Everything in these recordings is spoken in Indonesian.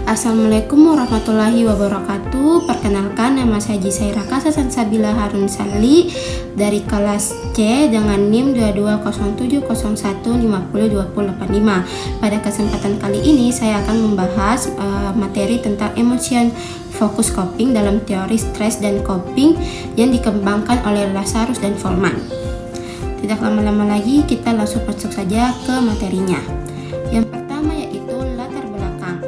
Assalamualaikum warahmatullahi wabarakatuh. Perkenalkan, nama saya Jisaira Salsabila Harun Sali dari kelas C dengan NIM 220701502085. Pada kesempatan kali ini saya akan membahas materi tentang emotion focus coping dalam teori stres dan coping yang dikembangkan oleh Lazarus dan Volman. Tidak lama-lama lagi, kita langsung masuk saja ke materinya. Yang pertama yaitu latar belakang.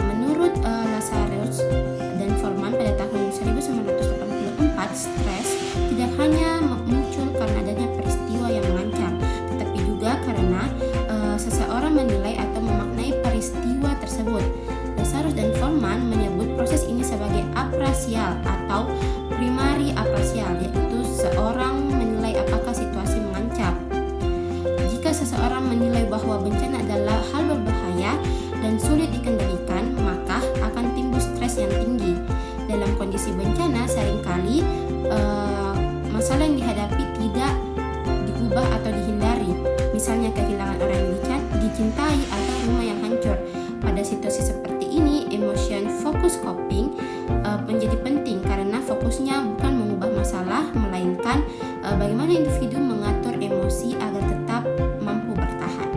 Menurut Lazarus dan Volman pada tahun 1984, stres tidak hanya muncul karena adanya peristiwa yang mengancam, tetapi juga karena seseorang menilai atau memaknai peristiwa tersebut. Lazarus dan Volman menyebut proses ini sebagai apresial atau primary apresial, yaitu seorang menilai apakah situasi mengancam. Jika seseorang menilai bahwa bencana adalah hal berbahaya dan sulit dikendalikan, maka akan timbul stres yang tinggi. Dalam kondisi bencana, seringkali masalah yang dihadapi tidak diubah atau dihindari. Misalnya kehilangan orang yang dicintai atau rumah yang hancur. Pada situasi seperti ini, emotion focus coping menjadi penting karena fokusnya bukan mengubah masalah, melainkan bagaimana individu mengatur emosi agar tetap mampu bertahan.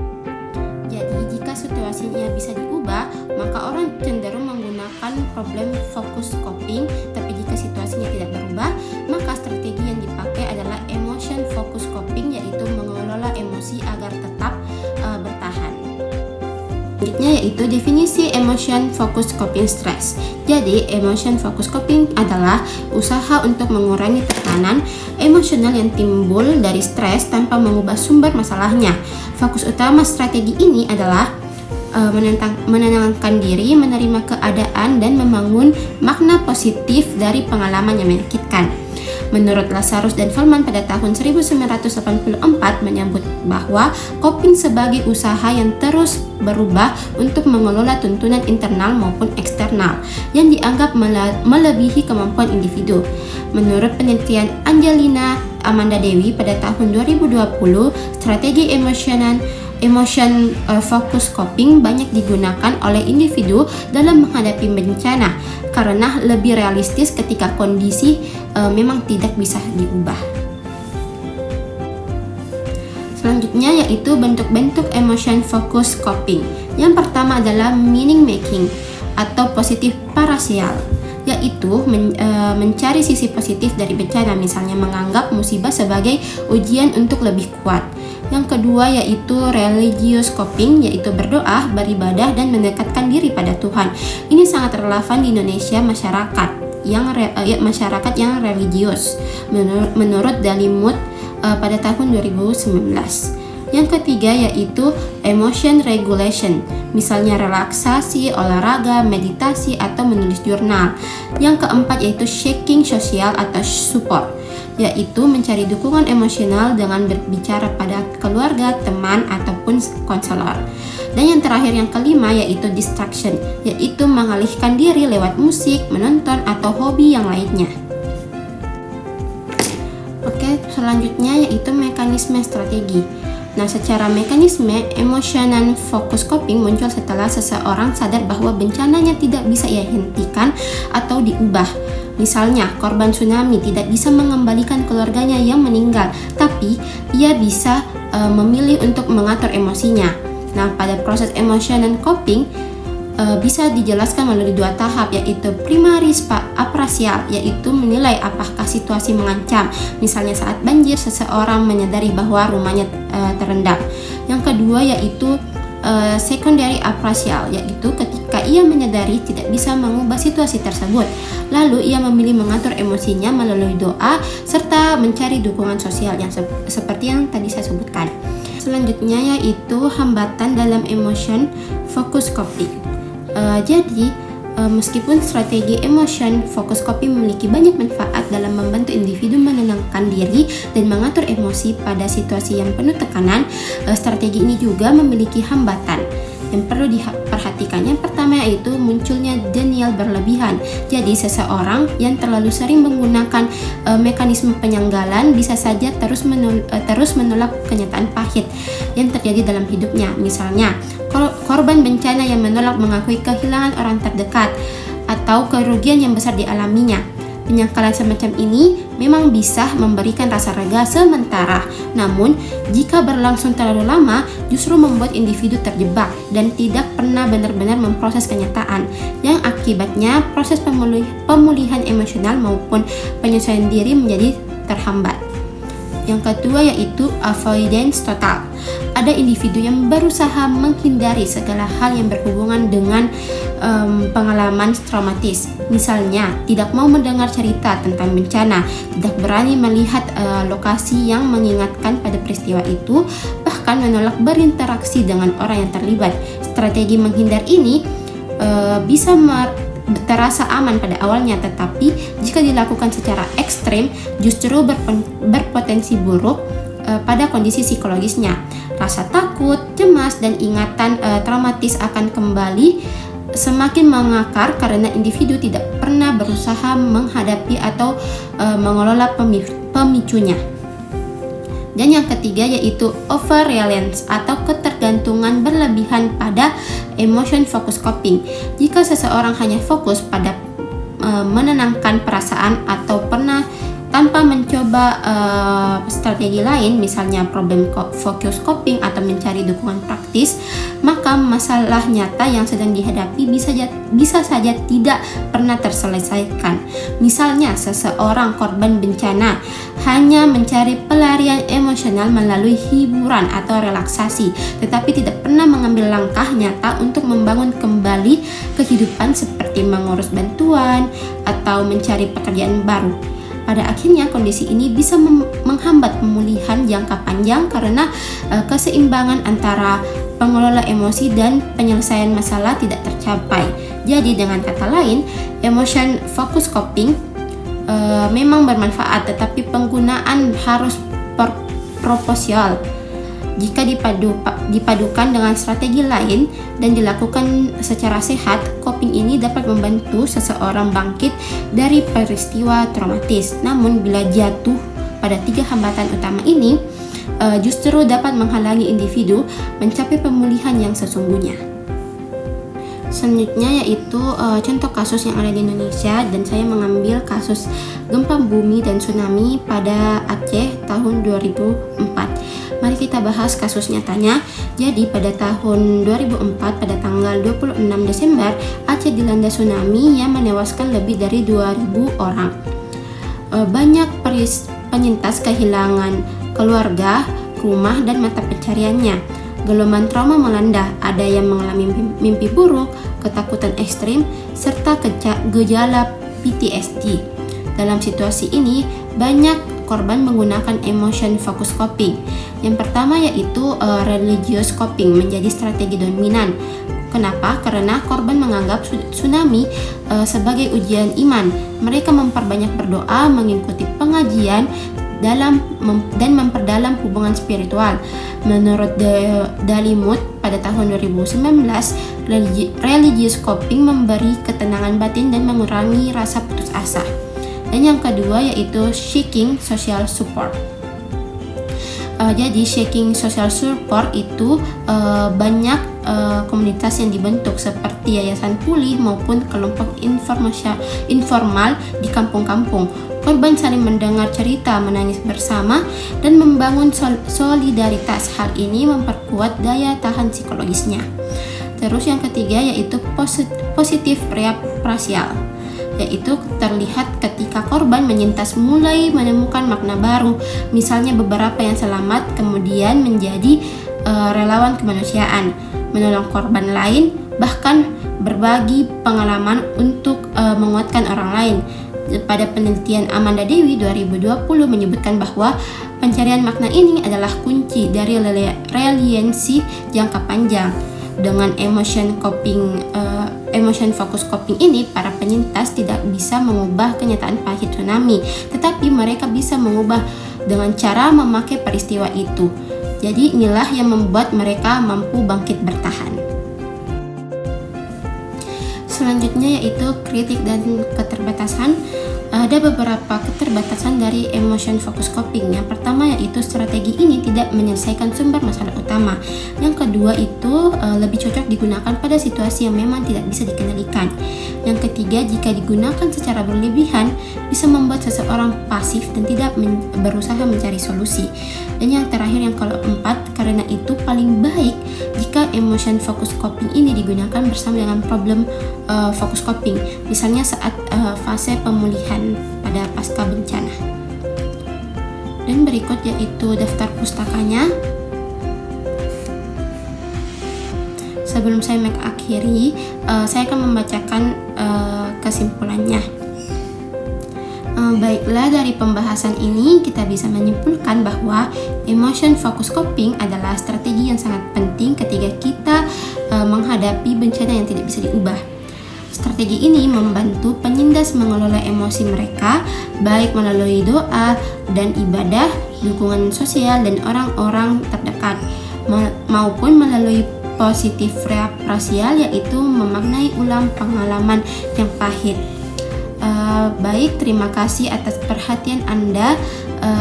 Jadi, jika situasinya bisa diubah, maka orang cenderung menggunakan problem focus coping. Tapi jika situasinya tidak berubah, maka strategi yang dipakai adalah emotion focus coping, yaitu mengelola emosi agar tetap bertahan. Selanjutnya yaitu definisi emotion focus coping stress. Jadi, emotion focus coping adalah usaha untuk mengurangi tekanan emosional yang timbul dari stres tanpa mengubah sumber masalahnya. Fokus utama strategi ini adalah menenangkan diri, menerima keadaan, dan membangun makna positif dari pengalaman yang menyakitkan. Menurut Lazarus dan Volman pada tahun 1984 menyebut bahwa coping sebagai usaha yang terus berubah untuk mengelola tuntunan internal maupun eksternal yang dianggap melebihi kemampuan individu. Menurut penelitian Angelina Amanda Dewi pada tahun 2020, strategi emotion focus coping banyak digunakan oleh individu dalam menghadapi bencana karena lebih realistis ketika kondisi memang tidak bisa diubah. Selanjutnya yaitu bentuk-bentuk emotion focus coping. Yang pertama adalah meaning making atau positif parasial, yaitu mencari sisi positif dari bencana, misalnya menganggap musibah sebagai ujian untuk lebih kuat. Yang kedua yaitu religious coping, yaitu berdoa, beribadah, dan mendekatkan diri pada Tuhan. Ini sangat relevan di Indonesia, masyarakat yang religius menurut Dalimut pada tahun 2019. Yang ketiga yaitu emotion regulation, misalnya relaksasi, olahraga, meditasi, atau menulis jurnal. Yang keempat yaitu shaking sosial atau support, yaitu mencari dukungan emosional dengan berbicara pada keluarga, teman, ataupun konselor. Dan yang terakhir yang kelima yaitu distraction, yaitu mengalihkan diri lewat musik, menonton, atau hobi yang lainnya. Oke, selanjutnya yaitu mekanisme strategi. Nah, secara mekanisme, emotional focus coping muncul setelah seseorang sadar bahwa bencananya tidak bisa ia hentikan atau diubah. Misalnya, korban tsunami tidak bisa mengembalikan keluarganya yang meninggal, tapi ia bisa memilih untuk mengatur emosinya. Nah, pada proses emotional coping bisa dijelaskan melalui dua tahap, yaitu primary apresial, yaitu menilai apakah situasi mengancam. Misalnya saat banjir, seseorang menyadari bahwa rumahnya terendam. Yang kedua yaitu secondary apresial, yaitu ketika ia menyadari tidak bisa mengubah situasi tersebut, lalu ia memilih mengatur emosinya melalui doa serta mencari dukungan sosial yang seperti yang tadi saya sebutkan. Selanjutnya yaitu hambatan dalam emotion focus coping. Jadi meskipun strategi emotion focus coping memiliki banyak manfaat dalam membantu individu menenangkan diri dan mengatur emosi pada situasi yang penuh tekanan, strategi ini juga memiliki hambatan. yang perlu diperhatikan. Yang pertama yaitu munculnya denial berlebihan. Jadi seseorang yang terlalu sering menggunakan mekanisme penyanggalan bisa saja terus menolak kenyataan pahit yang terjadi dalam hidupnya. Misalnya, korban bencana yang menolak mengakui kehilangan orang terdekat atau kerugian yang besar dialaminya. Penyangkalan semacam ini memang bisa memberikan rasa lega sementara, namun jika berlangsung terlalu lama justru membuat individu terjebak dan tidak pernah benar-benar memproses kenyataan, yang akibatnya proses pemulihan emosional maupun penyesuaian diri menjadi terhambat. Yang kedua yaitu avoidance total. Ada individu yang berusaha menghindari segala hal yang berhubungan dengan pengalaman traumatis. Misalnya, tidak mau mendengar cerita tentang bencana, tidak berani melihat lokasi yang mengingatkan pada peristiwa itu, bahkan menolak berinteraksi dengan orang yang terlibat. Strategi menghindar ini bisa terasa aman pada awalnya, tetapi jika dilakukan secara ekstrem justru berpotensi buruk pada kondisi psikologisnya. Rasa takut, cemas, dan ingatan traumatis akan kembali semakin mengakar karena individu tidak pernah berusaha menghadapi atau mengelola pemicunya. Dan yang ketiga yaitu over reliance atau ketergantungan berlebihan pada emotion focus coping. Jika seseorang hanya fokus pada menenangkan perasaan atau tanpa mencoba strategi lain, misalnya problem focus coping atau mencari dukungan praktis, maka masalah nyata yang sedang dihadapi bisa saja tidak pernah terselesaikan. Misalnya, seseorang korban bencana hanya mencari pelarian emosional melalui hiburan atau relaksasi, tetapi tidak pernah mengambil langkah nyata untuk membangun kembali kehidupan seperti mengurus bantuan atau mencari pekerjaan baru. Pada akhirnya kondisi ini bisa menghambat pemulihan jangka panjang karena keseimbangan antara pengelola emosi dan penyelesaian masalah tidak tercapai. Jadi dengan kata lain, emotion focus coping memang bermanfaat, tetapi penggunaan harus proporsional. Jika dipadukan dengan strategi lain dan dilakukan secara sehat, coping ini dapat membantu seseorang bangkit dari peristiwa traumatis. Namun bila jatuh pada 3 hambatan utama ini, justru dapat menghalangi individu mencapai pemulihan yang sesungguhnya. Selanjutnya yaitu contoh kasus yang ada di Indonesia, dan saya mengambil kasus gempa bumi dan tsunami pada Aceh tahun 2004. Mari kita bahas kasus nyatanya. Jadi pada tahun 2004 pada tanggal 26 Desember Aceh dilanda tsunami yang menewaskan lebih dari 2.000 orang. Banyak penyintas kehilangan keluarga, rumah, dan mata pencariannya. Gelombang trauma melanda, ada yang mengalami mimpi buruk, ketakutan ekstrim, serta gejala PTSD. Dalam situasi ini, banyak korban menggunakan emotion focus coping. Yang pertama yaitu religious coping menjadi strategi dominan. Kenapa? Karena korban menganggap tsunami sebagai ujian iman. Mereka memperbanyak berdoa, mengikuti pengajian, dan memperdalam hubungan spiritual. Menurut Dalimut pada tahun 2019, religious coping memberi ketenangan batin dan mengurangi rasa putus asa. Dan yang kedua yaitu seeking social support. Jadi seeking social support itu banyak komunitas yang dibentuk seperti yayasan pulih maupun kelompok informal di kampung-kampung. Korban saling mendengar cerita, menangis bersama, dan membangun solidaritas. Hal ini memperkuat daya tahan psikologisnya. Terus yang ketiga yaitu positif reapresial, yaitu terlihat ketika korban menyintas mulai menemukan makna baru. Misalnya beberapa yang selamat kemudian menjadi relawan kemanusiaan, menolong korban lain, bahkan berbagi pengalaman untuk menguatkan orang lain. Pada penelitian Amanda Dewi 2020 menyebutkan bahwa pencarian makna ini adalah kunci dari resiliensi jangka panjang. Dengan emotion focus coping ini, para penyintas tidak bisa mengubah kenyataan pahit tsunami, tetapi mereka bisa mengubah dengan cara memakai peristiwa itu. Jadi inilah yang membuat mereka mampu bangkit bertahan. selanjutnya yaitu kritik dan keterbatasan. Ada beberapa keterbatasan dari emotion focus coping. Yang pertama yaitu strategi ini tidak menyelesaikan sumber masalah utama. Yang kedua itu lebih cocok digunakan pada situasi yang memang tidak bisa dikendalikan. Yang ketiga, jika digunakan secara berlebihan bisa membuat seseorang pasif dan tidak berusaha mencari solusi. Dan yang terakhir, yang keempat, karena itu paling baik jika emotion focus coping ini digunakan bersama dengan problem focus coping, misalnya saat fase pemulihan pada pasca bencana. Dan berikut yaitu daftar pustakanya. Sebelum saya mengakhiri, saya akan membacakan kesimpulannya. Baiklah, dari pembahasan ini kita bisa menyimpulkan bahwa emotion focus coping adalah strategi yang sangat penting ketika kita menghadapi bencana yang tidak bisa diubah. Strategi ini membantu penyintas mengelola emosi mereka, baik melalui doa dan ibadah, dukungan sosial dan orang-orang terdekat, maupun melalui positif rasial, yaitu memaknai ulang pengalaman yang pahit. Baik, terima kasih atas perhatian Anda.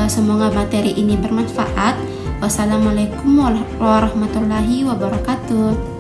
Semoga materi ini bermanfaat. Wassalamualaikum warahmatullahi wabarakatuh.